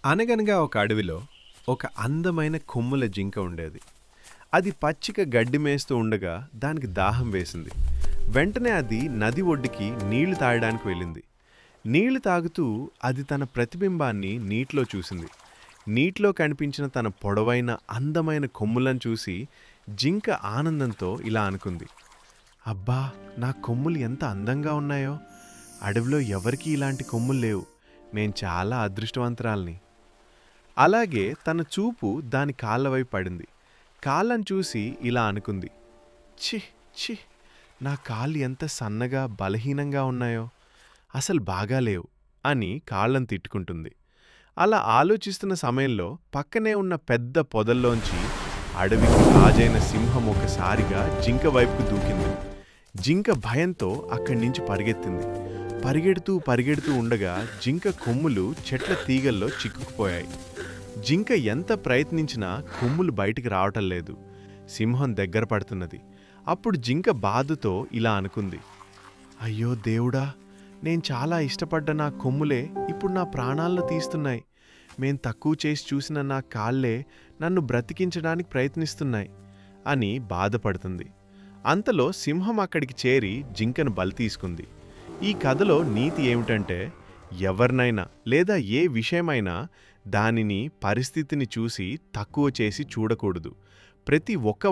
అనగనగా ఒక అడవిలో ఒక అందమైన కొమ్ముల జింక ఉండేది. అది పచ్చిక గడ్డి మేస్తూ ఉండగా దానికి దాహం వేసింది. వెంటనే అది నది ఒడ్డుకి నీళ్లు తాగడానికి వెళ్ళింది. నీళ్లు తాగుతూ అది తన ప్రతిబింబాన్ని నీటిలో చూసింది. నీటిలో కనిపించిన తన పొడవైన అందమైన కొమ్ములను చూసి జింక ఆనందంతో ఇలా అనుకుంది. అబ్బా, నా కొమ్ములు ఎంత అందంగా ఉన్నాయో! అడవిలో ఎవరికీ ఇలాంటి కొమ్ములు లేవు. నేను చాలా అదృష్టవంతురాల్ని. అలాగే తన చూపు దాని కాళ్ళవైపు పడింది. కాళ్ళను చూసి ఇలా అనుకుంది. ఛీ ఛీ, నా కాళ్ళు ఎంత సన్నగా బలహీనంగా ఉన్నాయో, అసలు బాగాలేవు అని కాళ్ళను తిట్టుకుంటుంది. అలా ఆలోచిస్తున్న సమయంలో పక్కనే ఉన్న పెద్ద పొదల్లోంచి అడవికి రాజైన సింహం ఒకసారిగా జింక వైపుకు దూకింది. జింక భయంతో అక్కడి నుంచి పరిగెత్తింది. పరిగెడుతూ ఉండగా జింక కొమ్ములు చెట్ల తీగల్లో చిక్కుకుపోయాయి. జింక ఎంత ప్రయత్నించినా కొమ్ములు బయటికి రావటం లేదు. సింహం దగ్గర పడుతున్నది. అప్పుడు జింక బాధతో ఇలా అనుకుంది. అయ్యో దేవుడా, నేను చాలా ఇష్టపడ్డ నా కొమ్ములే ఇప్పుడు నా ప్రాణాలను తీస్తున్నాయి. మేం తక్కువ చేసి చూసిన నా కాళ్ళే నన్ను బ్రతికించడానికి ప్రయత్నిస్తున్నాయి అని బాధపడుతుంది. అంతలో సింహం అక్కడికి చేరి జింకను బలి తీసుకుంది. ఈ కథలో నీతి ఏమిటంటే, ఎవరినైనా లేదా ఏ విషయమైనా దానిని పరిస్థితిని చూసి తక్కువ చేసి చూడకూడదు. ప్రతి ఒక్క